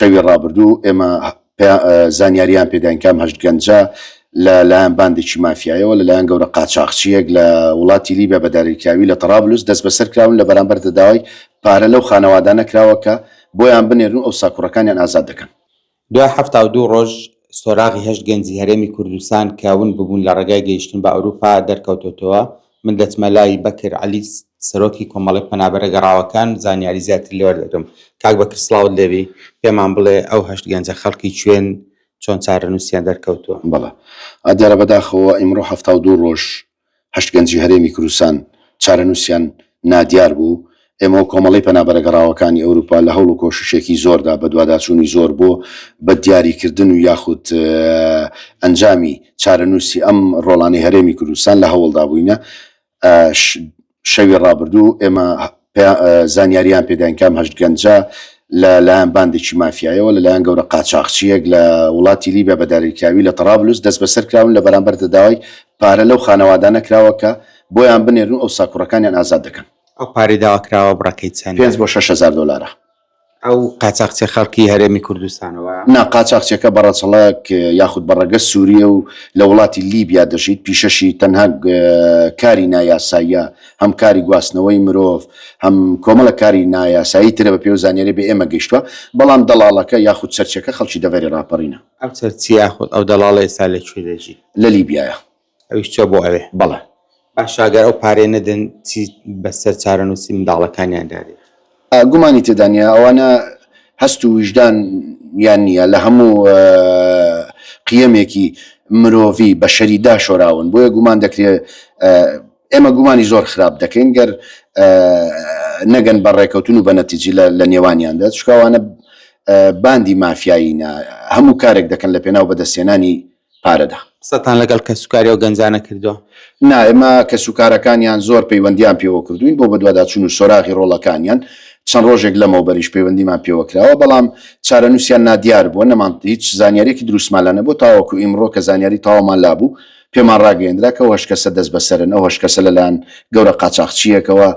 شەوی ڕابردوو ئێمە زانیاریان پێداین کام هەشت گەنجە لەلایەن باندێکی مافیایەوە لەلایەن گەورە قاچاقچیەک لە وڵاتی لیبیا بە داریکراوی لە تەرابلوس دەست بەسەر کراون لە بەرامبەر دەداوای پارە لەو خانەوادانە کراوە کە بۆیان بنێرن ئەو ساکوڕەکانیان ئازاد دەکەن. دوای 72 ڕۆژ سۆراغی هەشت گەنجی هەرێمی کوردستان کاون ببوون لە ڕێگای گەیشتن بە ئەوروپا دەرکەوتۆتەوە. من دەچمە لای بەکر عەلی سەرۆکی کۆمەڵی پەنابەرە گەڕاوەکان زانیاری زیاتر لێوە دەدەم. کاک بەکر سڵاوت لێبی، پێمان بڵێ ئەو هەشت گەنجە خەڵکی کوێن، چۆن چارەنووسیان دەرکەوتووە؟ بەڵێ ئەدیارە بەداخەوە ئیمڕۆ 72 ڕۆژ هەشت گەنجی هەرێمی کوردستان چارەنووسیان نادیار بوو. ئێمە کۆمەڵی پەنابەرە گەڕاوەکانی ئەوروپا لە هەوڵ و کۆششێکی زۆردا بە دوواداچوونی زۆر بۆ بە دیاریکردن و یاخود ئەنجامی چارەنووسی ئەم ڕۆڵانەی هەرێمی کوردستان لە هەوڵدا بووینە. شەوی ڕابردوو ئێمە زانیاریان پێداین کام هەشت گەنجە لەلایەن باندێکی مافیایەوە لەلایەن گەورە قاچاقچیەک لە وڵاتی لیبیا بە داریکراوی لە تەرابلوس دەست بەسەر کراون لە بەرامبەر دەداوای پارە لەو خانەوادانە کراوە کە بۆیان بنێرن ئەو ساکوڕەکانیان ئازاد دەکەن. ئەو پارەی داواکراوە بڕەکەی چەند؟ 5 بۆ 6,000 دلار. ئەو قاچاقچی خەڵکی هەرێمی کوردستانەوە؟ نا، قاچاقچیەکە بەڕەچەڵک یاخود بەڕێگە سووریە و لە وڵاتی لیبیا دەژیت. پیشەشی تەنها کاری نایاساییە، هەم کاری گواستنەوەی مرۆڤ، هەم کۆمەڵە کاری نایاسایی ترە بە پێ و زانیاری بە ئێمە گەیشتووە. بەڵام دەڵاڵەکە یاخود چەرچەکە خەڵکی دەڤەری ڕاپەڕینە. ئەو چەرچی یاخود ئەو دەڵاڵە ئێستا لەکوێ دەژی؟ لە لیبیایە. ئەویش چۆ بۆ ئەوێ؟ بەڵێ. باشاگەر ئەو پارێ نەدەن چی بەسەر چارەنووسی منداڵەکانیان داری؟ گومانی تێدانە ئەوانە هەست و ویژدان یان نییە، لە هەموو قیەمێکی مرۆڤی بەشەری داشۆراون. بۆیە گومان دەکرێت ئێمە گومانی زۆر خراپ دەکەین گەر نەگەن بەڕێکەوتن و بە نەتیجی لە نێوانیاندا، چکاوانە باندی مافیاییە، هەموو کارێک دەکەن لە پێناو بەدەستێنانی پارەدا. قسەتان لەگەڵ کەسوکاری و گەنجانە کردووە؟ نا، ئێمە کەسوکارەکانیان زۆر پەیوەندیان پێوە کردوین بۆ بەدواداچوون و سۆراغی ڕۆڵەکانیان. چەند ڕۆژێک لەمەوبەریش پەیوەندیمان پێوەکراوە، بەڵام چارەنووسیان نادیار بووە. نەمان هیچ زانیارێکی دروستمان لە نەبوو تاوەکو ئیمڕۆ کە زانیاری تاوامان لابوو پێمان ڕاگەیەندرا کە ئەو هەشت کەسە دەست بەسەرن. ئەو هەشت کەسە لەلایەن گەورە قاچاقچیەکەوە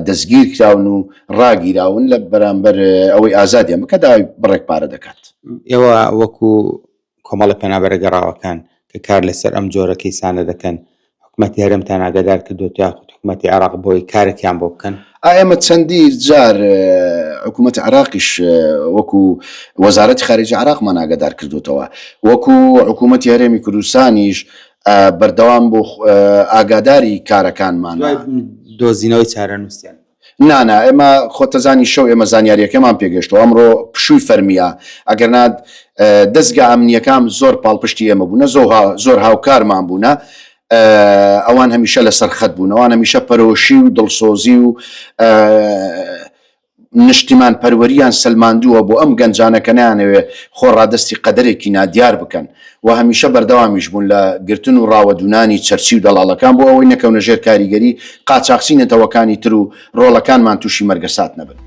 دەستگیر کراون و ڕاگیراون لە بەرامبەر ئەوەی ئازادیان بکە داوای بڕێک پارە دەکات. ئێوە وەکو کۆمەڵە پەنابەرە گەڕاوەکان کە کار لەسەر ئەم جۆرە کەیسانە دەکەن، حکوومەتی هەرێمتان ئاگادار کردووە یاخود حکوومەتی عێراق بۆی کارێکیان بۆ بکەن؟ ئێمە چەندی جار حکوومەتی عێراقیش وەکو وەزارەتی خارجی عێراقمان ئاگادار کردوتەوە، وەکو حکوومەتی هەرێمی کوردستانیش بەردەوام بۆ ئاگاداری کارەکانمان دۆزینەوەی چارەنووسیان. نانا، ئێمە خۆتەزانی شەو ئێمە زانیاریەکەمان پێگەشتەوە. ئەمڕۆ پشووی فەرمیە ئەگەر نات دەستگا ئەمنیەکان زۆر پاڵپشتی ئێمە بوونە، زۆر هاوکارمان بوونە. ئەوان هەمیشە لەسەر خەت بوون، ئەوان هەمیشە پەرۆشی و دڵسۆزی و نیشتیمان پەروەریان سەلماندووە بۆ ئەم گەنجانەکە نانەوێ خۆڕادەستی قەدەرێکی نادیار بکەن و هەمیشە بەردەوامیش بوون لە گرتن و ڕاوەدونانی چەرچی و دەڵاڵەکان بۆ ئەوەی نەکەونە ژێر کاریگەری قاچاقچی نەتەوەکانی تر و ڕۆڵەکانمان تووشی مەرگەسات نەبن.